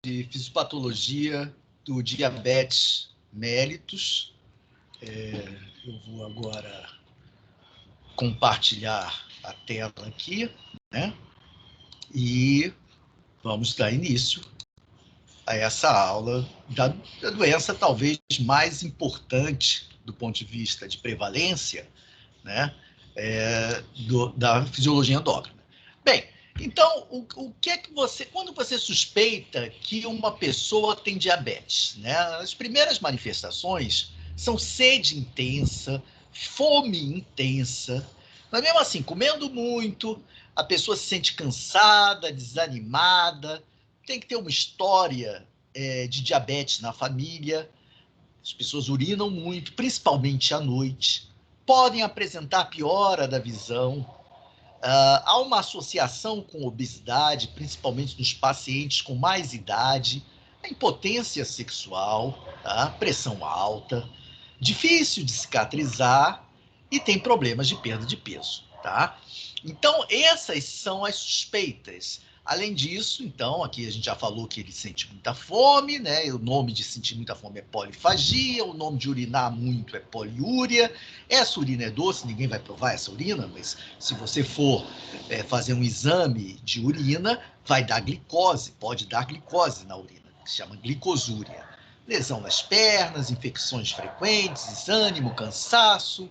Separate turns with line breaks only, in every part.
de fisiopatologia do diabetes mellitus. Eu vou agora compartilhar a tela aqui, né? E vamos dar início a essa aula da doença talvez mais importante do ponto de vista de prevalência, né? Da fisiologia endócrina. Bem, então, o que é que quando você suspeita que uma pessoa tem diabetes, né? As primeiras manifestações são sede intensa, fome intensa, mas mesmo assim, comendo muito, a pessoa se sente cansada, desanimada, tem que ter uma história de diabetes na família, as pessoas urinam muito, principalmente à noite, podem apresentar piora da visão. Há uma associação com obesidade, principalmente nos pacientes com mais idade, a impotência sexual, tá? Pressão alta, difícil de cicatrizar e tem problemas de perda de peso. Tá? Então, essas são as suspeitas. Além disso, então, aqui a gente já falou que ele sente muita fome, né? O nome de sentir muita fome é polifagia, o nome de urinar muito é poliúria. Essa urina é doce, ninguém vai provar essa urina, mas se você for fazer um exame de urina, vai dar glicose, pode dar glicose na urina, que se chama glicosúria. Lesão nas pernas, infecções frequentes, desânimo, cansaço.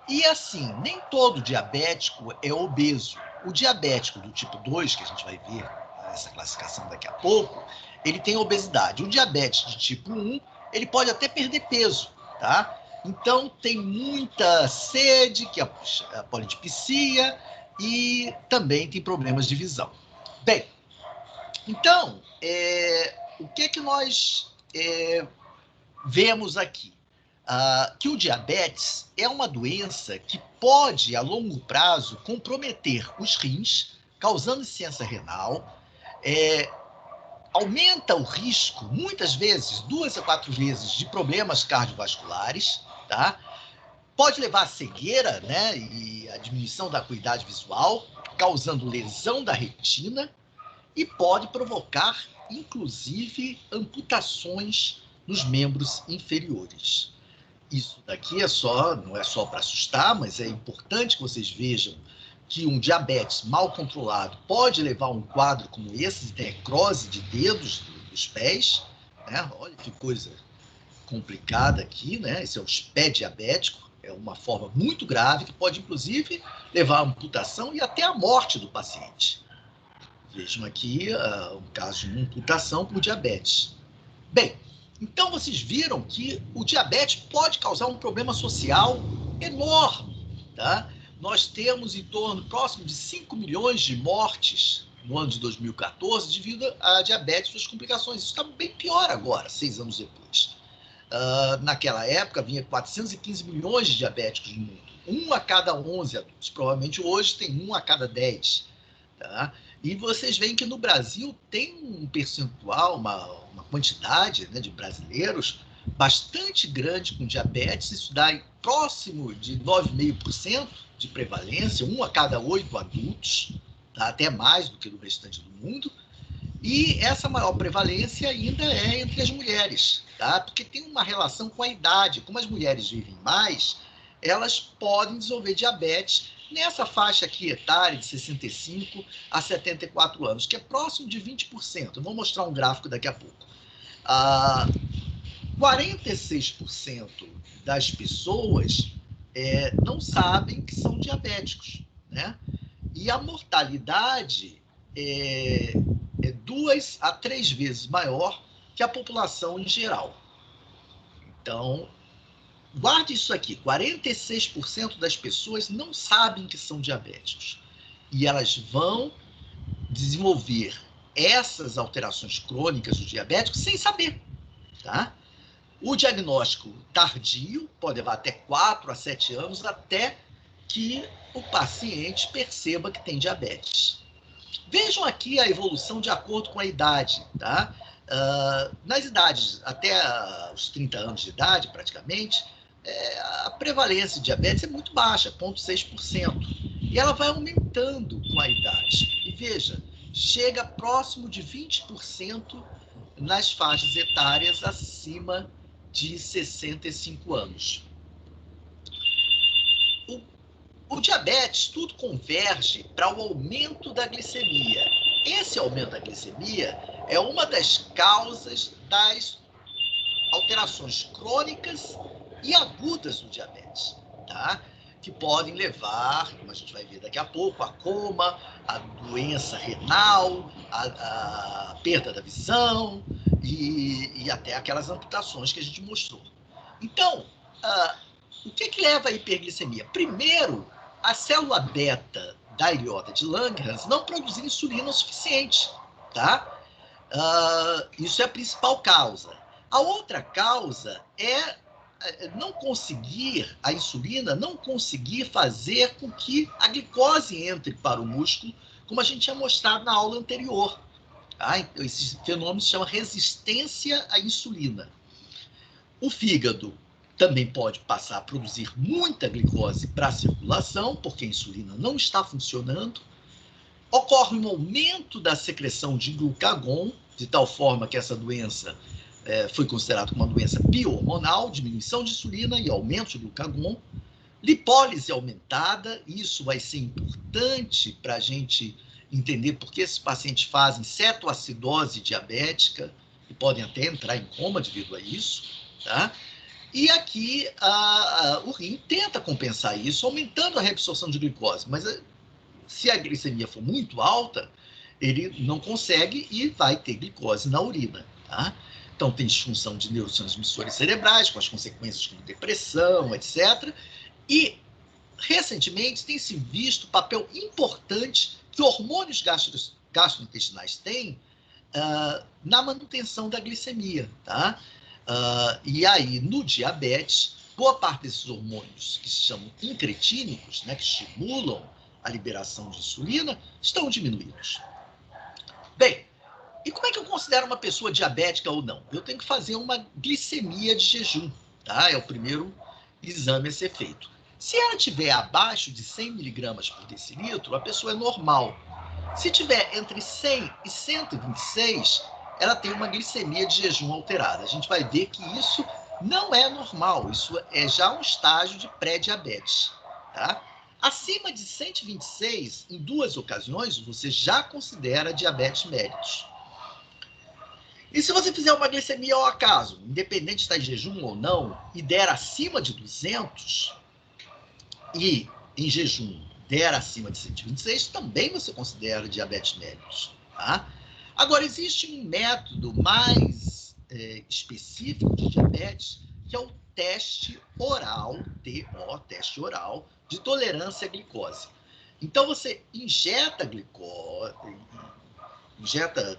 E assim, nem todo diabético é obeso. O diabético do tipo 2, que a gente vai ver nessa classificação daqui a pouco, ele tem obesidade. O diabetes de tipo 1, ele pode até perder peso, tá? Então, tem muita sede, que é a polidipsia, e também tem problemas de visão. Bem, então, o que nós vemos aqui? Que o diabetes é uma doença que pode, a longo prazo, comprometer os rins, causando insuficiência renal, aumenta o risco, muitas vezes, 2 a 4 vezes, de problemas cardiovasculares, tá? Pode levar à cegueira, né, e a diminuição da acuidade visual, causando lesão da retina, e pode provocar, inclusive, amputações nos membros inferiores. Isso daqui não é só para assustar, mas é importante que vocês vejam que um diabetes mal controlado pode levar a um quadro como esse, de necrose de dedos dos pés, né? Olha que coisa complicada aqui, né? Esse é o pé diabético, é uma forma muito grave que pode, inclusive, levar à amputação e até à morte do paciente. Vejam aqui um caso de amputação por diabetes. Bem, então vocês viram que o diabetes pode causar um problema social enorme, tá? Nós temos em torno, próximo de 5 milhões de mortes no ano de 2014 devido a diabetes e suas complicações. Isso está bem pior agora, 6 anos depois. Naquela época, vinha 415 milhões de diabéticos no mundo. 1 a cada 11 adultos. Provavelmente hoje tem 1 a cada 10. Tá? E vocês veem que no Brasil tem um percentual, uma quantidade, né, de brasileiros bastante grande com diabetes. Isso dá próximo de 9,5% de prevalência, 1 a cada 8 adultos, tá? Até mais do que no restante do mundo. E essa maior prevalência ainda é entre as mulheres, tá? Porque tem uma relação com a idade. Como as mulheres vivem mais, elas podem desenvolver diabetes nessa faixa aqui etária de 65 a 74 anos, que é próximo de 20%. Eu vou mostrar um gráfico daqui a pouco. 46% das pessoas não sabem que são diabéticos, né? E a mortalidade é 2 a 3 vezes maior que a população em geral. Então, guarde isso aqui, 46% das pessoas não sabem que são diabéticos. E elas vão desenvolver essas alterações crônicas do diabético sem saber, tá? O diagnóstico tardio pode levar até 4 a 7 anos até que o paciente perceba que tem diabetes. Vejam aqui a evolução de acordo com a idade, tá? Nas idades até os 30 anos de idade, praticamente, a prevalência de diabetes é muito baixa, 0,6%. E ela vai aumentando com a idade. E veja, chega próximo de 20% nas faixas etárias acima de 65 anos. O diabetes, tudo converge para o aumento da glicemia. Esse aumento da glicemia é uma das causas das alterações crônicas e agudas do diabetes, tá? Que podem levar, como a gente vai ver daqui a pouco, a coma, a doença renal, a perda da visão e até aquelas amputações que a gente mostrou. Então, o que leva à hiperglicemia? Primeiro, a célula beta da ilhota de Langerhans não produzir insulina o suficiente, tá? Isso é a principal causa. A outra causa é não conseguir, a insulina não conseguir fazer com que a glicose entre para o músculo, como a gente tinha mostrado na aula anterior. Tá? Esse fenômeno se chama resistência à insulina. O fígado também pode passar a produzir muita glicose para a circulação, porque a insulina não está funcionando. Ocorre um aumento da secreção de glucagon, de tal forma que essa doença foi considerada como uma doença bio-hormonal, diminuição de insulina e aumento de glucagon. Lipólise aumentada, isso vai ser importante para a gente entender por que esses pacientes fazem cetoacidose diabética e podem até entrar em coma devido a isso, tá? E aqui o rim tenta compensar isso, aumentando a reabsorção de glicose, mas se a glicemia for muito alta, ele não consegue e vai ter glicose na urina, tá? Então, tem disfunção de neurotransmissores cerebrais, com as consequências como depressão, etc. E, recentemente, tem se visto o papel importante que hormônios gastrointestinais têm na manutenção da glicemia, tá? E aí, no diabetes, boa parte desses hormônios que se chamam incretínicos, né, que estimulam a liberação de insulina, estão diminuídos. Bem, e como é que eu considero uma pessoa diabética ou não? Eu tenho que fazer uma glicemia de jejum, tá? É o primeiro exame a ser feito. Se ela estiver abaixo de 100 miligramas por decilitro, a pessoa é normal. Se tiver entre 100 e 126, ela tem uma glicemia de jejum alterada. A gente vai ver que isso não é normal, isso é já um estágio de pré-diabetes, tá? Acima de 126, em 2 ocasiões, você já considera diabetes mellitus. E se você fizer uma glicemia ao acaso, independente de estar em jejum ou não, e der acima de 200, e em jejum der acima de 126, também você considera diabetes mellitus, tá? Agora, existe um método mais específico de diabetes, que é o teste oral, TO, teste oral, de tolerância à glicose. Então, você injeta glicose,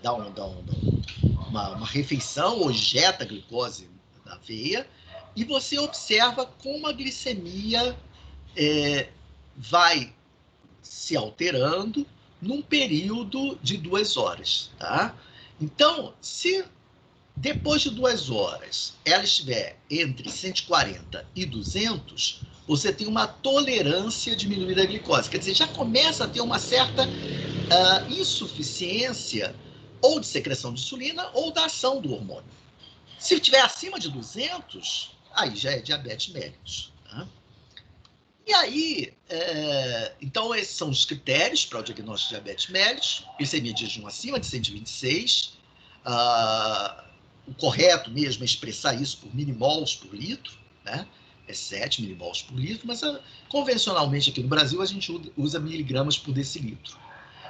dá uma refeição ou injeta glicose na veia e você observa como a glicemia vai se alterando num período de 2 horas, tá? Então, se depois de 2 horas ela estiver entre 140 e 200, você tem uma tolerância diminuída à glicose. Quer dizer, já começa a ter uma certa insuficiência ou de secreção de insulina ou da ação do hormônio. Se estiver acima de 200, aí já é diabetes mellitus, tá? E aí, então esses são os critérios para o diagnóstico de diabetes mellitus: glicemia de jejum acima de 126, o correto mesmo é expressar isso por milimols por litro, né? É 7 milimols por litro, mas convencionalmente aqui no Brasil a gente usa miligramas por decilitro.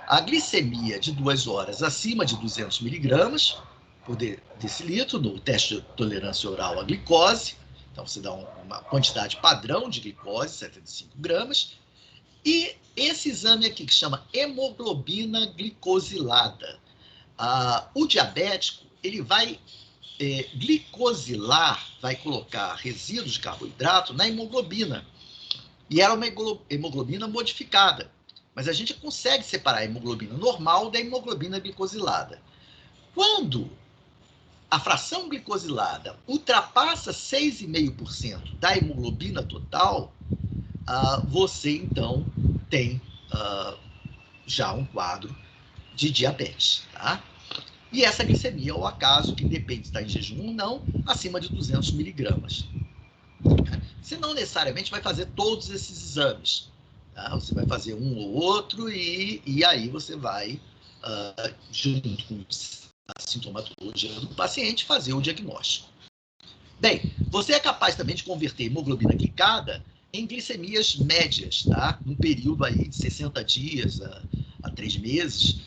A glicemia de 2 horas acima de 200 miligramas por decilitro, no teste de tolerância oral à glicose. Então, você dá uma quantidade padrão de glicose, 75 gramas. E esse exame aqui, que chama hemoglobina glicosilada. O diabético, ele vai glicosilar, vai colocar resíduos de carboidrato na hemoglobina. E ela é uma hemoglobina modificada. Mas a gente consegue separar a hemoglobina normal da hemoglobina glicosilada. Quando a fração glicosilada ultrapassa 6,5% da hemoglobina total, você, então, tem já um quadro de diabetes, tá? E essa glicemia, ao acaso, que depende se está em jejum ou não, acima de 200 miligramas. Você não necessariamente vai fazer todos esses exames. Tá? Você vai fazer um ou outro e aí você vai, junto com a sintomatologia do paciente, fazer o diagnóstico. Bem, você é capaz também de converter hemoglobina glicada em glicemias médias, tá? Num período aí de 60 dias a 3 meses.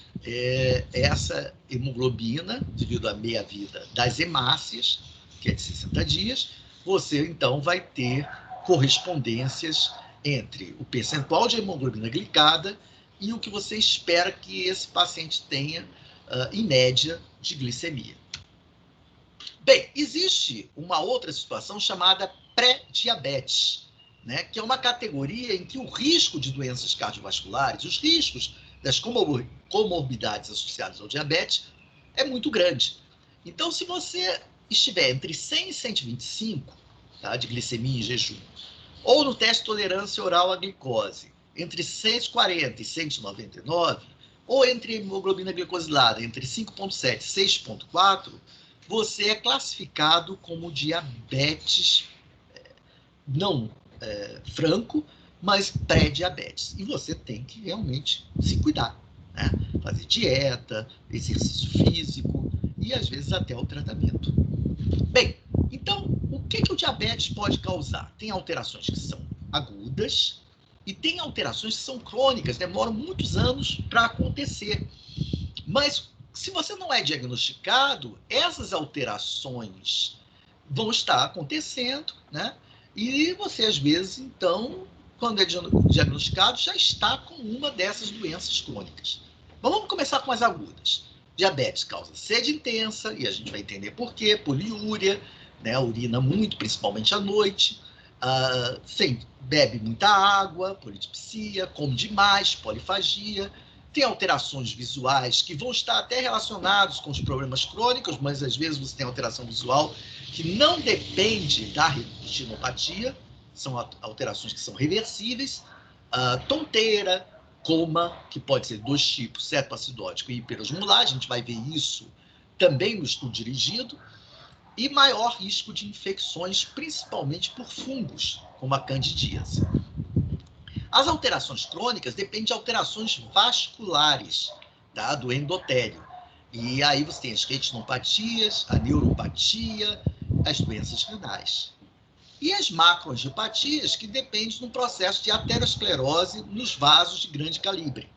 Essa hemoglobina, devido à meia-vida das hemácias, que é de 60 dias, você então vai ter correspondências entre o percentual de hemoglobina glicada e o que você espera que esse paciente tenha, em média, de glicemia. Bem, existe uma outra situação chamada pré-diabetes, né, que é uma categoria em que o risco de doenças cardiovasculares, os riscos das comorbidades associadas ao diabetes é muito grande. Então, se você estiver entre 100 e 125, tá, de glicemia em jejum, ou no teste de tolerância oral à glicose, entre 140 e 199, ou entre hemoglobina glicosilada entre 5,7 e 6,4, você é classificado como diabetes não franco, mas pré-diabetes. E você tem que realmente se cuidar, né? Fazer dieta, exercício físico e, às vezes, até o tratamento. Bem, então, o que o diabetes pode causar? Tem alterações que são agudas e tem alterações que são crônicas, demoram muitos anos para acontecer. Mas, se você não é diagnosticado, essas alterações vão estar acontecendo, né? E você, às vezes, então, quando é diagnosticado, já está com uma dessas doenças crônicas. Mas vamos começar com as agudas. Diabetes causa sede intensa, e a gente vai entender por quê, poliúria, né? Urina muito, principalmente à noite, bebe muita água, polidipsia, come demais, polifagia, tem alterações visuais que vão estar até relacionados com os problemas crônicos, mas às vezes você tem alteração visual que não depende da retinopatia, são alterações que são reversíveis, tonteira, coma, que pode ser dois tipos, cetoacidótico e hiperosmolar, a gente vai ver isso também no estudo dirigido, e maior risco de infecções, principalmente por fungos, como a candidíase. As alterações crônicas dependem de alterações vasculares, tá? Do endotélio. E aí você tem as retinopatias, a neuropatia, as doenças renais. E as macroangiopatias, que dependem de um processo de aterosclerose nos vasos de grande calibre,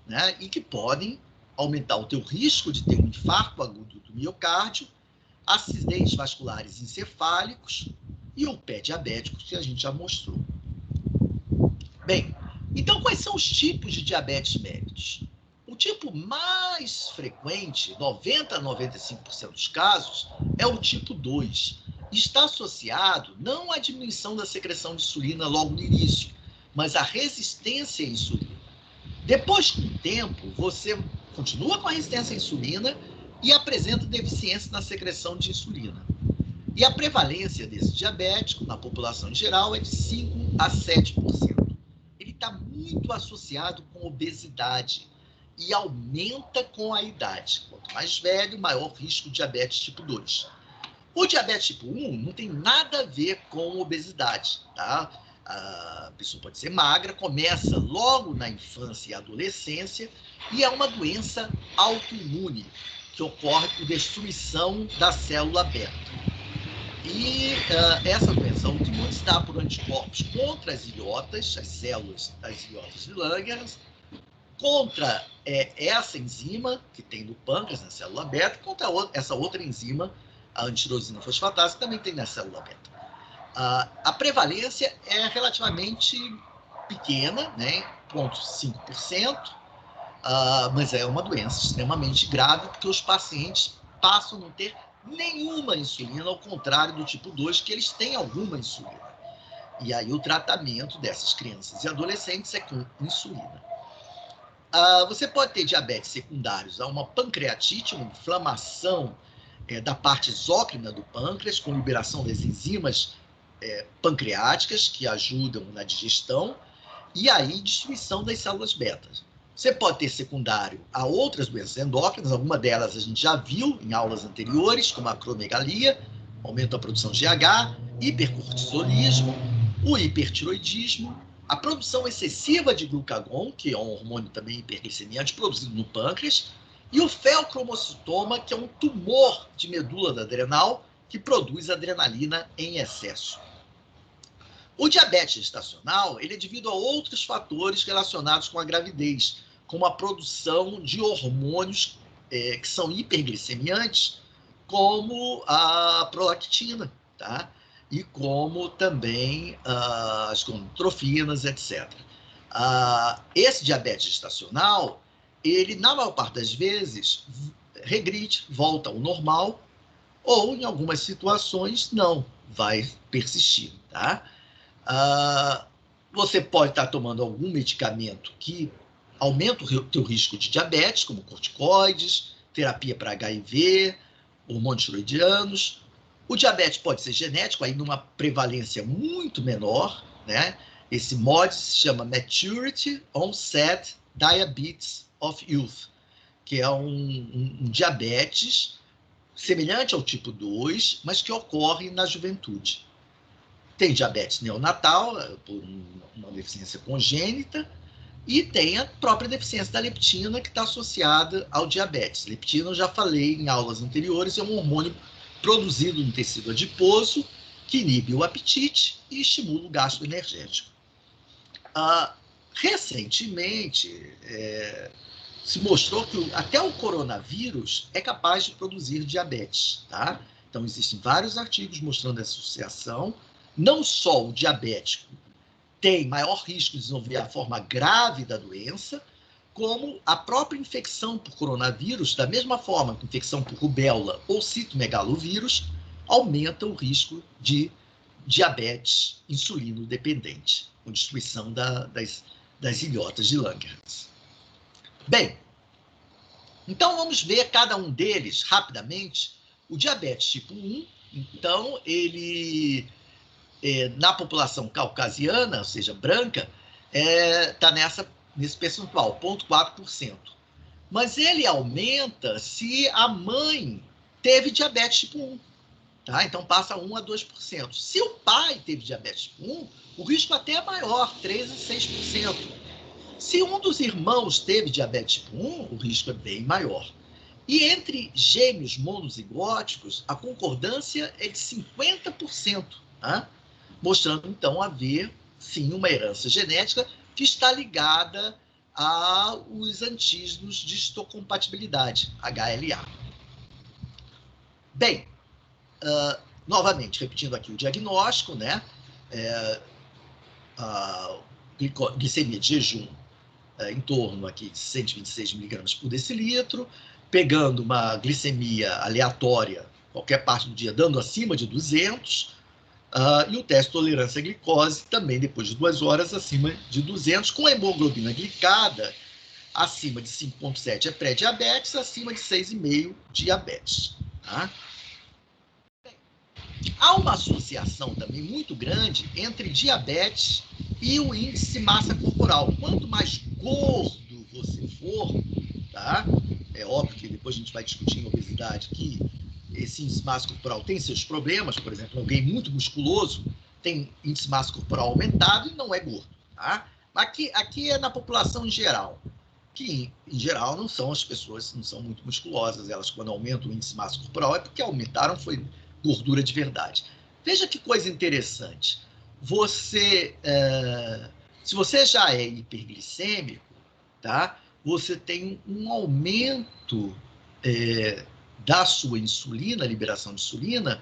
né? E que podem aumentar o teu risco de ter um infarto agudo do miocárdio, acidentes vasculares encefálicos e o pé diabético, que a gente já mostrou. Bem, então quais são os tipos de diabetes mellitus? O tipo mais frequente, 90 a 95% dos casos, é o tipo 2. Está associado não à diminuição da secreção de insulina logo no início, mas à resistência à insulina. Depois, com o tempo, você continua com a resistência à insulina e apresenta deficiência na secreção de insulina. E a prevalência desse diabético na população em geral é de 5 a 7%. Ele está muito associado com obesidade e aumenta com a idade. Quanto mais velho, maior risco de diabetes tipo 2. O diabetes tipo 1 não tem nada a ver com obesidade, tá? A pessoa pode ser magra, começa logo na infância e adolescência e é uma doença autoimune, que ocorre por destruição da célula beta. E essa doença autoimune está por anticorpos contra as ilhotas, as células das ilhotas de Langerhans, contra essa enzima que tem no pâncreas, na célula beta, e contra essa outra enzima, a antirosina fosfatase, que também tem na célula beta. A prevalência é relativamente pequena, né, 0,5%, mas é uma doença extremamente grave, porque os pacientes passam a não ter nenhuma insulina, ao contrário do tipo 2, que eles têm alguma insulina. E aí o tratamento dessas crianças e adolescentes é com insulina. Você pode ter diabetes secundários a uma pancreatite, uma inflamação da parte exócrina do pâncreas, com liberação das enzimas pancreáticas, que ajudam na digestão, e aí destruição das células beta. Você pode ter secundário a outras doenças endócrinas, alguma delas a gente já viu em aulas anteriores, como a acromegalia, aumento da produção de GH, hipercortisolismo, o hipertiroidismo, a produção excessiva de glucagon, que é um hormônio também hiperglicemiante, produzido no pâncreas, e o feocromocitoma, que é um tumor de medula adrenal que produz adrenalina em excesso. O diabetes gestacional ele é devido a outros fatores relacionados com a gravidez, como a produção de hormônios que são hiperglicemiantes, como a prolactina, tá? E como também as gonadotrofinas, etc. Esse diabetes gestacional, ele, na maior parte das vezes, regride, volta ao normal, ou, em algumas situações, não, vai persistir, tá? Você pode estar tomando algum medicamento que aumenta o teu risco de diabetes, como corticoides, terapia para HIV, hormônios tiroidianos. O diabetes pode ser genético, aí numa prevalência muito menor, né? Esse MODY se chama Maturity Onset Diabetes of Youth, que é um diabetes semelhante ao tipo 2, mas que ocorre na juventude. Tem diabetes neonatal, por uma deficiência congênita, e tem a própria deficiência da leptina, que está associada ao diabetes. Leptina, eu já falei em aulas anteriores, é um hormônio produzido no tecido adiposo, que inibe o apetite e estimula o gasto energético. Recentemente, se mostrou que até o coronavírus é capaz de produzir diabetes, tá? Então, existem vários artigos mostrando essa associação. Não só o diabético tem maior risco de desenvolver a forma grave da doença, como a própria infecção por coronavírus, da mesma forma que a infecção por rubéola ou citomegalovírus, aumenta o risco de diabetes insulino-dependente, com destruição das ilhotas de Langerhans. Bem, então vamos ver cada um deles rapidamente. O diabetes tipo 1, então, ele, na população caucasiana, ou seja, branca, está nesse percentual, 0,4%. Mas ele aumenta se a mãe teve diabetes tipo 1. Tá? Então, passa 1 a 2%. Se o pai teve diabetes tipo 1, o risco até é maior, 3 a 6%. Se um dos irmãos teve diabetes tipo 1, o risco é bem maior. E entre gêmeos monozigóticos, a concordância é de 50%, tá? Mostrando, então, haver, sim, uma herança genética que está ligada aos antígenos de histocompatibilidade, HLA. Bem, novamente, repetindo aqui o diagnóstico, né? Glicemia de jejum em torno aqui de 126 miligramas por decilitro, pegando uma glicemia aleatória, qualquer parte do dia, dando acima de 200, e o teste de tolerância à glicose também, depois de 2 horas, acima de 200, com a hemoglobina glicada acima de 5,7 é pré-diabetes, acima de 6,5 diabetes. Tá? Há uma associação também muito grande entre diabetes e o índice de massa corporal. Quanto mais gordo você for, tá? É óbvio que depois a gente vai discutir em obesidade que esse índice de massa corporal tem seus problemas. Por exemplo, alguém muito musculoso tem índice de massa corporal aumentado e não é gordo. Tá? Aqui é na população em geral, que em geral não são as pessoas, não são muito musculosas. Elas, quando aumentam o índice de massa corporal, é porque aumentaram, foi gordura de verdade. Veja que coisa interessante. Se você já é hiperglicêmico, tá? Você tem um aumento da sua insulina, liberação de insulina,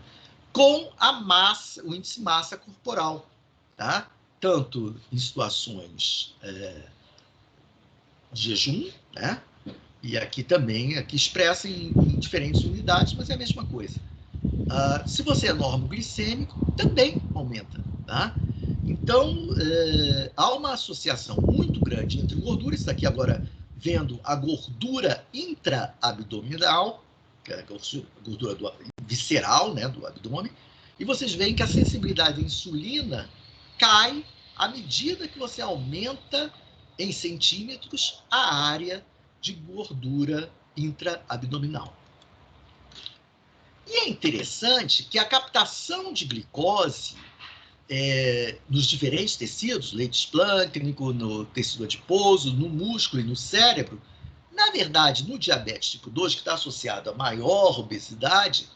com a massa, o índice de massa corporal, tá? Tanto em situações de jejum, né? E aqui também, aqui expressa em diferentes unidades, mas é a mesma coisa. Se você é normoglicêmico, também aumenta, tá? Então, há uma associação muito grande entre gordura, isso aqui agora vendo a gordura intraabdominal, que é a gordura visceral, né, do abdômen, e vocês veem que a sensibilidade à insulina cai à medida que você aumenta em centímetros a área de gordura intraabdominal. E é interessante que a captação de glicose nos diferentes tecidos, leite esplâncnico, no tecido adiposo, no músculo e no cérebro, na verdade, no diabetes tipo 2, que está associado a maior obesidade,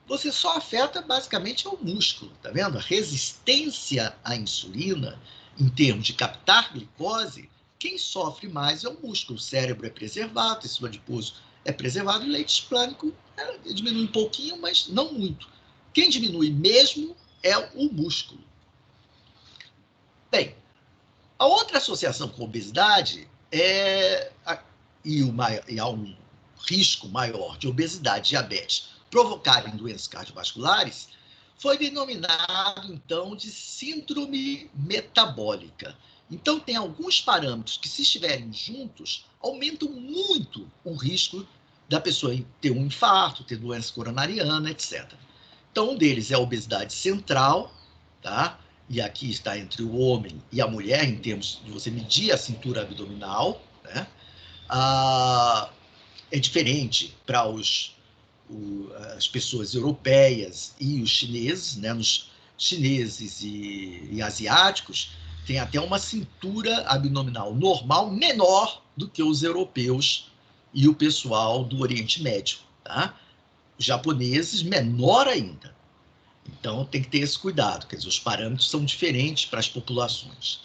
você só afeta basicamente o músculo, tá vendo? A resistência à insulina, em termos de captar glicose, quem sofre mais é o músculo. O cérebro é preservado, o tecido adiposo é preservado, e o leite esplâncnico diminui um pouquinho, mas não muito. Quem diminui mesmo é o músculo. Bem, a outra associação com a obesidade e há um risco maior de obesidade e diabetes provocarem doenças cardiovasculares, foi denominado, então, de síndrome metabólica. Então, tem alguns parâmetros que, se estiverem juntos, aumentam muito o risco da pessoa ter um infarto, ter doença coronariana, etc. Então, um deles é a obesidade central, tá? E aqui está entre o homem e a mulher, em termos de você medir a cintura abdominal, né? É diferente para as pessoas europeias e os chineses, né? Nos chineses e asiáticos, tem até uma cintura abdominal normal menor do que os europeus e o pessoal do Oriente Médio, tá? Os japoneses, menor ainda. Então, tem que ter esse cuidado, quer dizer, os parâmetros são diferentes para as populações.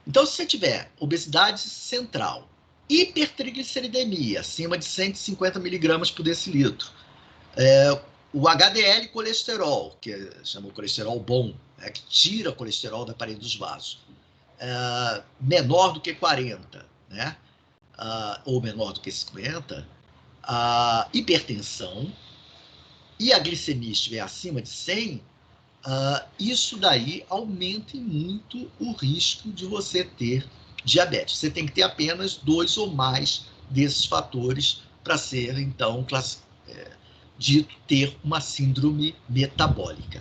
Então, se você tiver obesidade central, hipertrigliceridemia, acima de 150 miligramas por decilitro, o HDL colesterol, que chama o colesterol bom, que tira o colesterol da parede dos vasos, menor do que 40, né? Ou menor do que 50, hipertensão, e a glicemia estiver acima de 100, isso daí aumenta muito o risco de você ter diabetes. Você tem que ter apenas 2 ou mais desses fatores para ser, então, dito ter uma síndrome metabólica.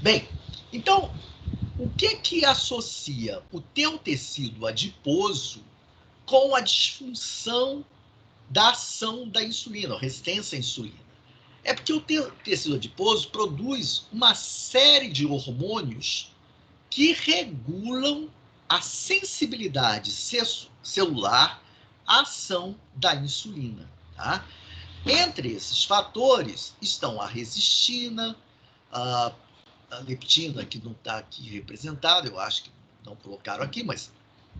Bem, então, o que associa o teu tecido adiposo com a disfunção da ação da insulina, a resistência à insulina? É porque o tecido adiposo produz uma série de hormônios que regulam a sensibilidade celular à ação da insulina, tá? Entre esses fatores estão a resistina, a leptina, que não está aqui representada, eu acho que não colocaram aqui, mas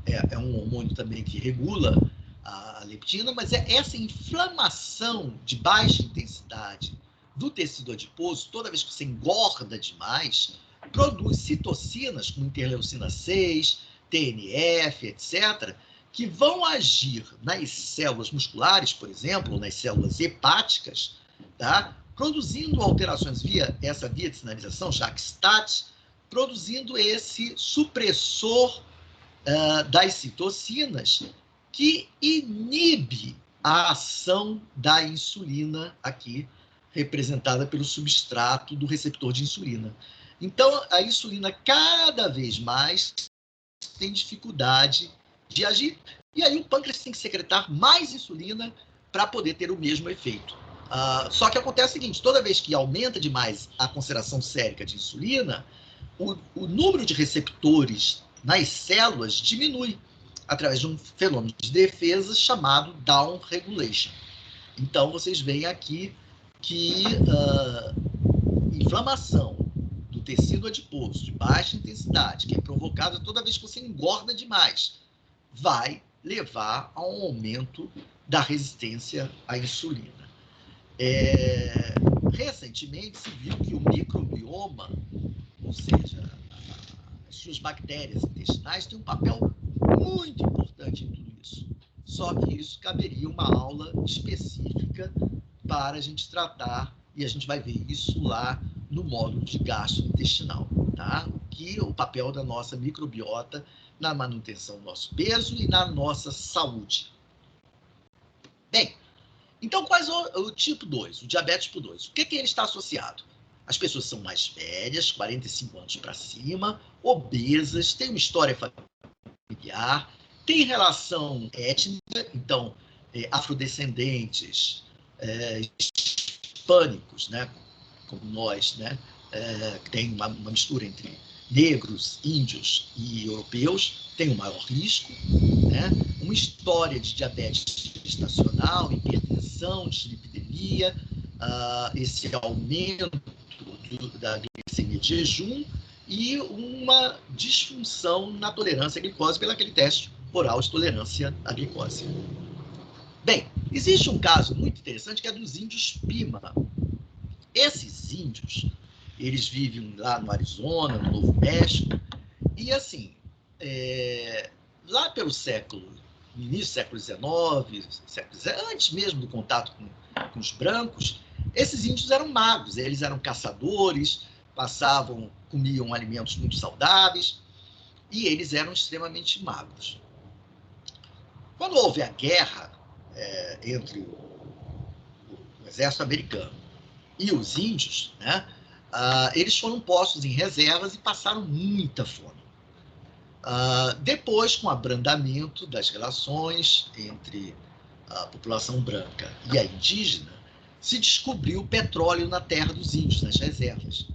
é um hormônio também que regula a leptina, mas é essa inflamação de baixa intensidade do tecido adiposo, toda vez que você engorda demais, produz citocinas, como interleucina 6, TNF, etc., que vão agir nas células musculares, por exemplo, nas células hepáticas, tá? Produzindo alterações via de sinalização, JAK-STAT, produzindo esse supressor das citocinas que inibe a ação da insulina aqui, representada pelo substrato do receptor de insulina. Então, a insulina cada vez mais tem dificuldade de agir, e aí o pâncreas tem que secretar mais insulina para poder ter o mesmo efeito. Só que acontece o seguinte, toda vez que aumenta demais a concentração sérica de insulina, o número de receptores nas células diminui através de um fenômeno de defesa chamado down regulation. Então, vocês veem aqui que inflamação do tecido adiposo de baixa intensidade, que é provocada toda vez que você engorda demais, vai levar a um aumento da resistência à insulina. Recentemente se viu que o microbioma, ou seja, as suas bactérias intestinais, têm um papel muito importante em tudo isso. Só que isso caberia uma aula específica para a gente tratar, e a gente vai ver isso lá no módulo de gastrointestinal, tá? O papel da nossa microbiota na manutenção do nosso peso e na nossa saúde. Bem, então quais o tipo 2, o diabetes tipo 2? O que ele está associado? As pessoas são mais velhas, 45 anos para cima, obesas, têm uma história familiar, Tem relação étnica, então, afrodescendentes, hispânicos, né, como nós, né, que tem uma mistura entre negros, índios e europeus, tem um maior risco, né? Uma história de diabetes gestacional, hipertensão, dislipidemia, esse aumento da glicemia de jejum e uma disfunção na tolerância à glicose pelo aquele teste oral de tolerância à glicose. Bem, existe um caso muito interessante que é dos índios Pima. Esses índios, eles vivem lá no Arizona, no Novo México, e assim, lá pelo início do século XIX, antes mesmo do contato com os brancos, esses índios eram magros, eles eram caçadores, comiam alimentos muito saudáveis, e eles eram extremamente magros. Quando houve a guerra entre o exército americano e os índios, né, eles foram postos em reservas e passaram muita fome. Depois, com o abrandamento das relações entre a população branca e a indígena, se descobriu petróleo na terra dos índios, nas reservas.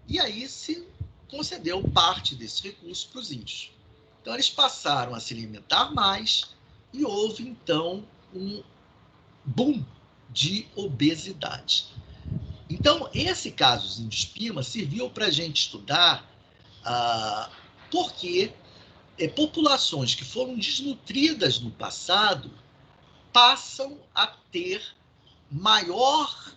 E aí se concedeu parte desse recurso para os índios. Então, eles passaram a se alimentar mais e houve, então, um boom de obesidade. Então, esse caso dos índios Pima serviu para a gente estudar por que populações que foram desnutridas no passado passam a ter maior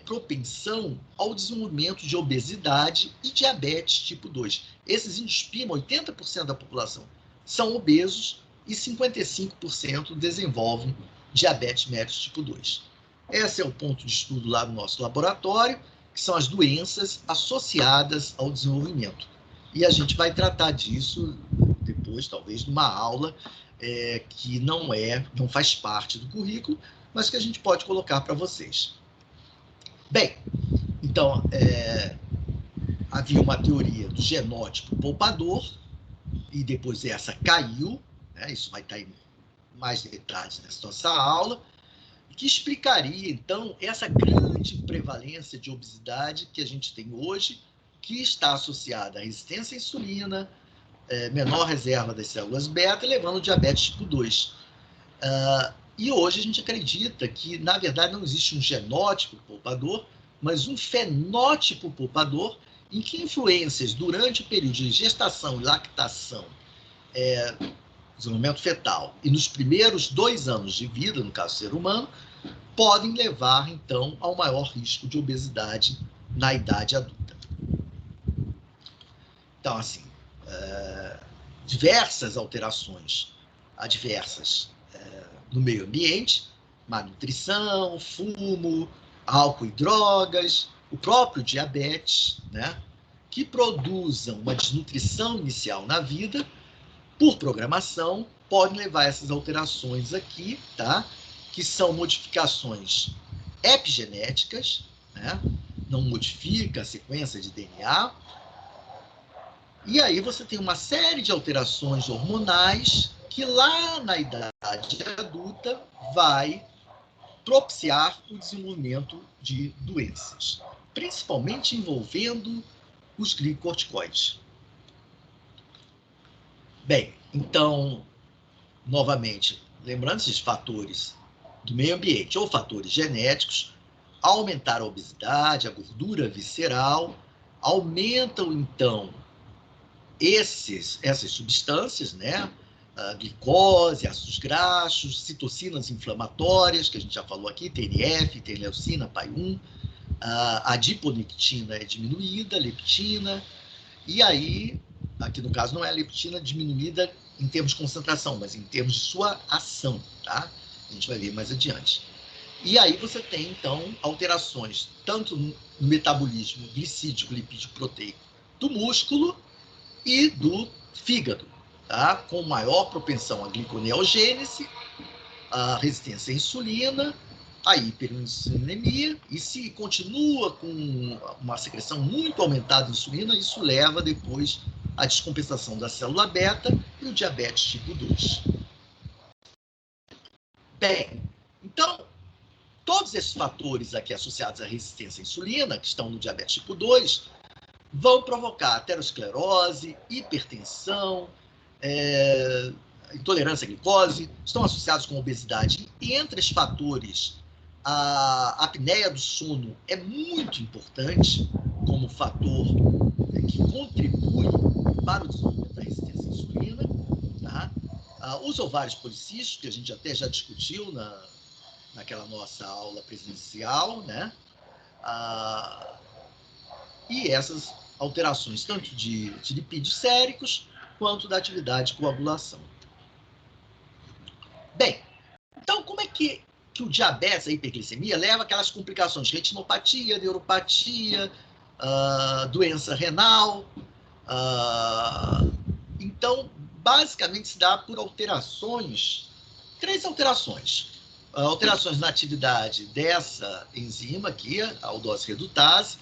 propensão ao desenvolvimento de obesidade e diabetes tipo 2. Esses índios Pima, 80% da população são obesos e 55% desenvolvem diabetes mellitus tipo 2. Esse é o ponto de estudo lá no nosso laboratório, que são as doenças associadas ao desenvolvimento. E a gente vai tratar disso depois, talvez, numa aula que não faz parte do currículo, mas que a gente pode colocar para vocês. Bem, então, havia uma teoria do genótipo poupador, e depois essa caiu, né? Isso vai estar em mais detalhes nessa nossa aula, que explicaria, então, essa grande prevalência de obesidade que a gente tem hoje, que está associada à resistência à insulina, menor reserva das células beta, levando ao diabetes tipo 2. E hoje a gente acredita que, na verdade, não existe um genótipo poupador, mas um fenótipo poupador, em que influências durante o período de gestação e lactação, desenvolvimento fetal, e nos primeiros 2 anos de vida, no caso do ser humano, podem levar, então, ao maior risco de obesidade na idade adulta. Então, assim, diversas alterações adversas no meio ambiente, má nutrição, fumo, álcool e drogas, o próprio diabetes, né, que produzam uma desnutrição inicial na vida, por programação, podem levar a essas alterações aqui, tá? Que são modificações epigenéticas, né? Não modifica a sequência de DNA. E aí você tem uma série de alterações hormonais que lá na idade adulta vai propiciar o desenvolvimento de doenças, principalmente envolvendo os glicocorticoides. Bem, então, novamente, lembrando esses fatores do meio ambiente ou fatores genéticos, aumentar a obesidade, a gordura visceral, aumentam, então, essas substâncias, né? A glicose, ácidos graxos, citocinas inflamatórias, que a gente já falou aqui, TNF, interleucina, PAI-1, a adiponectina é diminuída, leptina, e aí, aqui no caso não é a leptina diminuída em termos de concentração, mas em termos de sua ação, tá? A gente vai ver mais adiante. E aí você tem, então, alterações tanto no metabolismo glicídico, lipídico, proteico do músculo e do fígado, tá? Com maior propensão à gliconeogênese, a resistência à insulina, a hiperinsulinemia, e se continua com uma secreção muito aumentada de insulina, isso leva depois à descompensação da célula beta e o diabetes tipo 2. Bem, então, todos esses fatores aqui associados à resistência à insulina, que estão no diabetes tipo 2, vão provocar aterosclerose, hipertensão, intolerância à glicose, estão associados com obesidade. E entre esses fatores, a apneia do sono é muito importante como fator que contribui para o desenvolvimento da resistência à insulina. Tá? Os ovários policísticos, que a gente até já discutiu naquela nossa aula presencial, né? E essas alterações, tanto de lipídios séricos, quanto da atividade de coagulação. Bem, então como é que o diabetes, a hiperglicemia, leva aquelas complicações de retinopatia, neuropatia, doença renal? Então, basicamente, se dá por alterações, 3 alterações. Alterações na atividade dessa enzima aqui, a aldose redutase,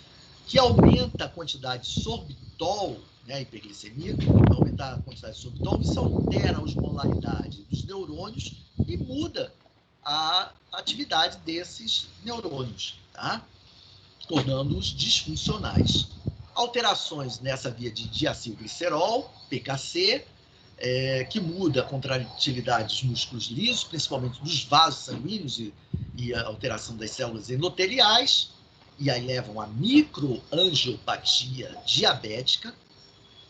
que aumenta a quantidade de sorbitol, né, a hiperglicemia, aumenta a quantidade de sorbitol, isso altera a osmolaridade dos neurônios e muda a atividade desses neurônios, tá? Tornando-os disfuncionais. Alterações nessa via de diacilglicerol, PKC, que muda a contratilidade dos músculos lisos, principalmente dos vasos sanguíneos e a alteração das células endoteliais, e aí levam a microangiopatia diabética.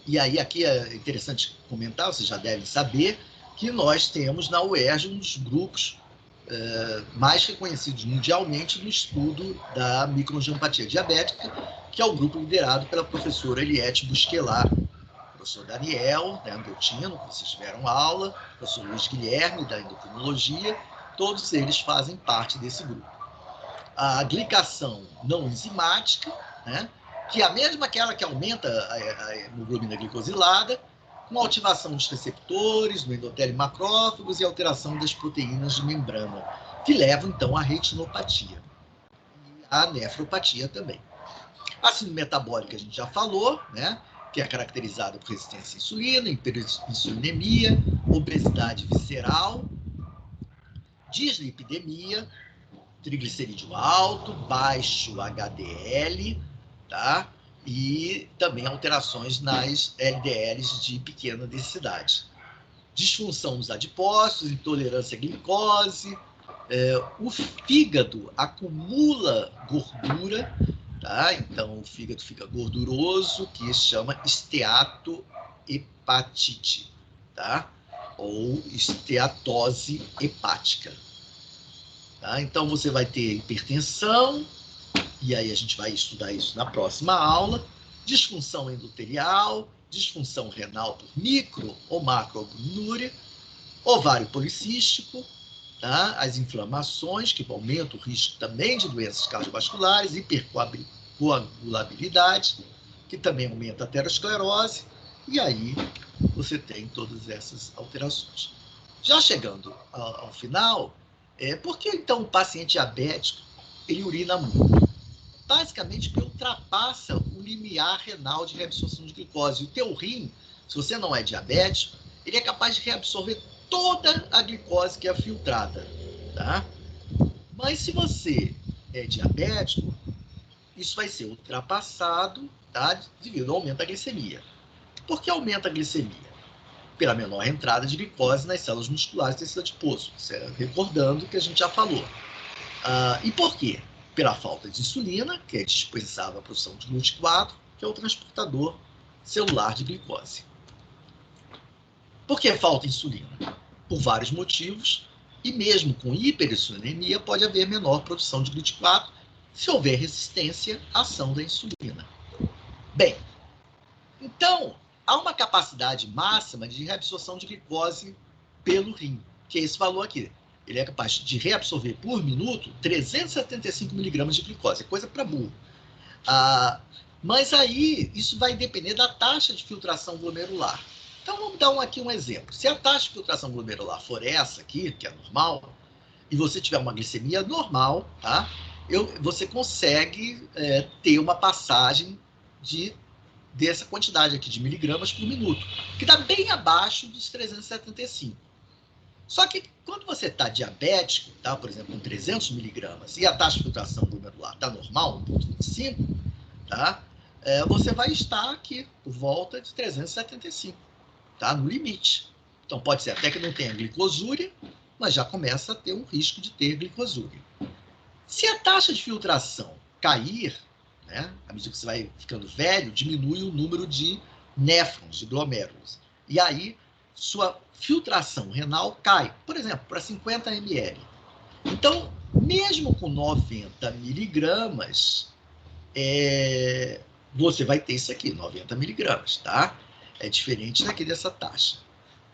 E aí aqui é interessante comentar, vocês já devem saber, que nós temos na UERJ um dos grupos mais reconhecidos mundialmente no estudo da microangiopatia diabética, que é o grupo liderado pela professora Eliette Busquelar, professor Daniel, né, Andotino, que vocês tiveram aula, professor Luiz Guilherme, da endocrinologia, todos eles fazem parte desse grupo. A glicação não enzimática, né, que é a mesma aquela que aumenta a hemoglobina glicosilada, com ativação dos receptores, no endotélio e macrófagos e alteração das proteínas de membrana, que levam, então, à retinopatia e à nefropatia também. A síndrome metabólica a gente já falou, né, que é caracterizada por resistência à insulina, hiperinsulinemia, obesidade visceral, dislipidemia, triglicerídeo alto, baixo HDL, tá? E também alterações nas LDLs de pequena densidade. Disfunção dos adipócitos, intolerância à glicose, o fígado acumula gordura, tá? Então o fígado fica gorduroso, que se chama esteatohepatite, tá? Ou esteatose hepática. Tá? Então você vai ter hipertensão, e aí a gente vai estudar isso na próxima aula, disfunção endotelial, disfunção renal por micro ou macroalbuminúria, ovário policístico, tá? As inflamações, que aumentam o risco também de doenças cardiovasculares, hipercoagulabilidade, que também aumenta a aterosclerose, e aí você tem todas essas alterações. Já chegando ao final, por que então o paciente diabético ele urina muito? Basicamente porque ultrapassa o limiar renal de reabsorção de glicose. O teu rim, se você não é diabético, ele é capaz de reabsorver toda a glicose que é filtrada, tá? Mas se você é diabético, isso vai ser ultrapassado, tá? Devido ao aumento da glicemia. Por que aumenta a glicemia? Pela menor entrada de glicose nas células musculares do tecido adiposo. Recordando que a gente já falou. E por quê? Pela falta de insulina, que é dispensável a produção de GLUT4, que é o transportador celular de glicose. Por que falta insulina? Por vários motivos, e mesmo com hiperinsulinemia pode haver menor produção de GLUT4 se houver resistência à ação da insulina. Bem, então, há uma capacidade máxima de reabsorção de glicose pelo rim, que é esse valor aqui. Ele é capaz de reabsorver por minuto 375 miligramas de glicose. É coisa para burro. Mas aí, isso vai depender da taxa de filtração glomerular. Então, vamos dar aqui um exemplo. Se a taxa de filtração glomerular for essa aqui, que é normal, e você tiver uma glicemia normal, tá? Você consegue ter uma passagem dessa quantidade aqui de miligramas por minuto, que está bem abaixo dos 375. Só que quando você está diabético, tá, por exemplo, com 300 miligramas, e a taxa de filtração glomerular está normal, 1,25, tá, você vai estar aqui por volta de 375, tá, no limite. Então, pode ser até que não tenha glicosúria, mas já começa a ter um risco de ter glicosúria. Se a taxa de filtração cair, né, à medida que você vai ficando velho, diminui o número de néfrons, de glomérulos. E aí, sua filtração renal cai, por exemplo, para 50 ml. Então, mesmo com 90 miligramas, você vai ter isso aqui, 90 miligramas, tá? É diferente daqui dessa taxa.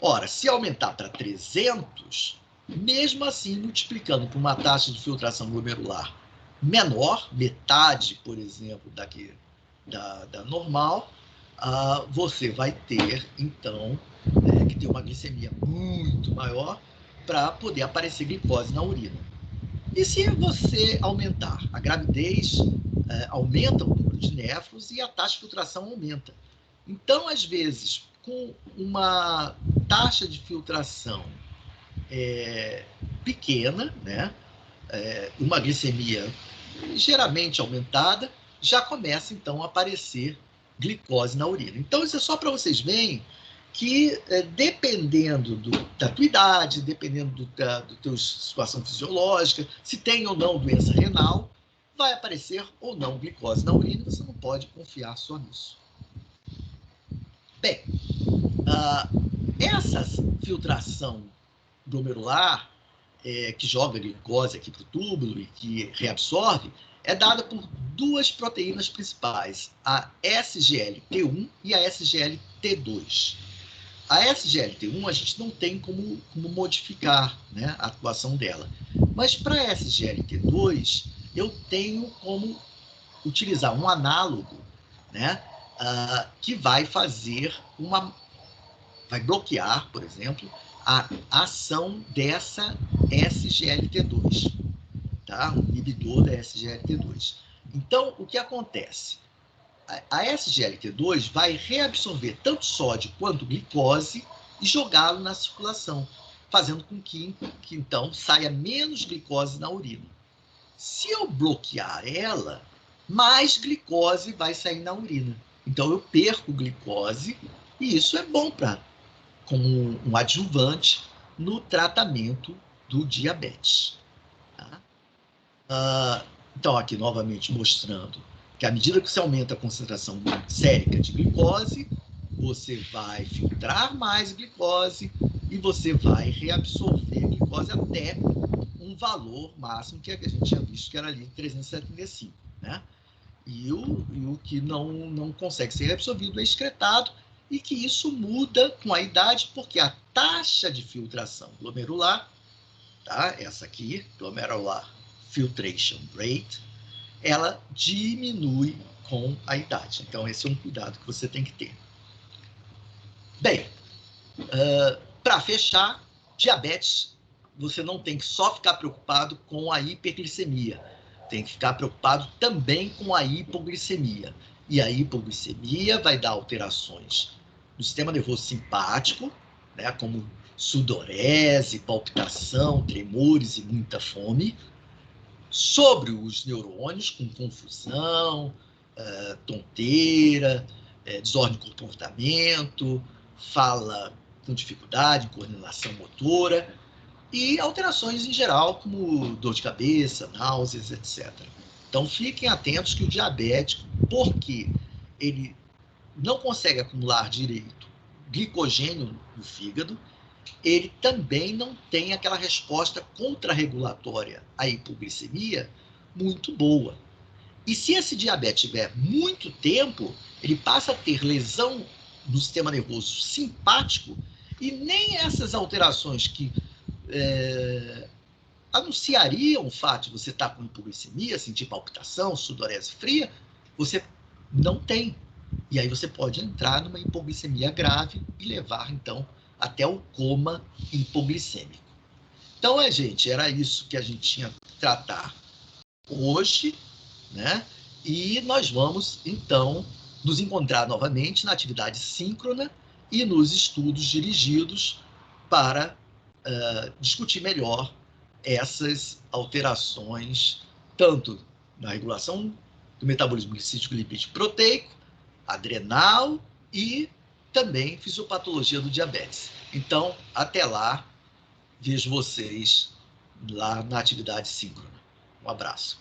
Ora, se aumentar para 300, mesmo assim, multiplicando por uma taxa de filtração glomerular menor, metade, por exemplo, daqui da normal, você vai ter, então, que ter uma glicemia muito maior para poder aparecer glicose na urina. E se você aumentar a gravidez, aumenta o número de néfrons e a taxa de filtração aumenta. Então, às vezes, com uma taxa de filtração pequena, né, uma glicemia ligeiramente aumentada, já começa, então, a aparecer glicose na urina. Então, isso é só para vocês verem que, dependendo da tua idade, dependendo da tua situação fisiológica, se tem ou não doença renal, vai aparecer ou não glicose na urina, você não pode confiar só nisso. Bem, essa filtração glomerular, que joga glicose aqui para o túbulo e que reabsorve, é dada por duas proteínas principais, a SGLT1 e a SGLT2. A SGLT1 a gente não tem como modificar, né, a atuação dela. Mas para a SGLT2, eu tenho como utilizar um análogo, né, que vai fazer vai bloquear, por exemplo, a ação dessa SGLT2, tá? Um inibidor da SGLT2. Então, o que acontece? A SGLT2 vai reabsorver tanto sódio quanto glicose e jogá-lo na circulação, fazendo com que então saia menos glicose na urina. Se eu bloquear ela, mais glicose vai sair na urina. Então eu perco glicose e isso é bom como um adjuvante no tratamento do diabetes. Tá? Então, aqui novamente mostrando que à medida que você aumenta a concentração sérica de glicose, você vai filtrar mais glicose e você vai reabsorver glicose até um valor máximo que a gente tinha visto que era ali 375, né? E o que não consegue ser reabsorvido é excretado, e que isso muda com a idade, porque a taxa de filtração glomerular, tá? Essa aqui, glomerular filtration rate, ela diminui com a idade. Então, esse é um cuidado que você tem que ter. Bem, para fechar, diabetes, você não tem que só ficar preocupado com a hiperglicemia, tem que ficar preocupado também com a hipoglicemia. E a hipoglicemia vai dar alterações no sistema nervoso simpático, né, como sudorese, palpitação, tremores e muita fome, sobre os neurônios, com confusão, tonteira, desordem de comportamento, fala com dificuldade, coordenação motora, e alterações em geral, como dor de cabeça, náuseas, etc. Então, fiquem atentos que o diabético, porque ele não consegue acumular direito glicogênio no fígado, ele também não tem aquela resposta contrarregulatória à hipoglicemia muito boa. E se esse diabetes tiver muito tempo, ele passa a ter lesão no sistema nervoso simpático, e nem essas alterações que anunciariam o fato de você estar com hipoglicemia, sentir palpitação, sudorese fria, você não tem. E aí você pode entrar numa hipoglicemia grave e levar, então, até o coma hipoglicêmico. Então, gente, era isso que a gente tinha que tratar hoje, né? E nós vamos, então, nos encontrar novamente na atividade síncrona e nos estudos dirigidos para discutir melhor essas alterações, tanto na regulação do metabolismo glicídico lipídico proteico, adrenal e também fisiopatologia do diabetes. Então, até lá, vejo vocês lá na atividade síncrona. Um abraço.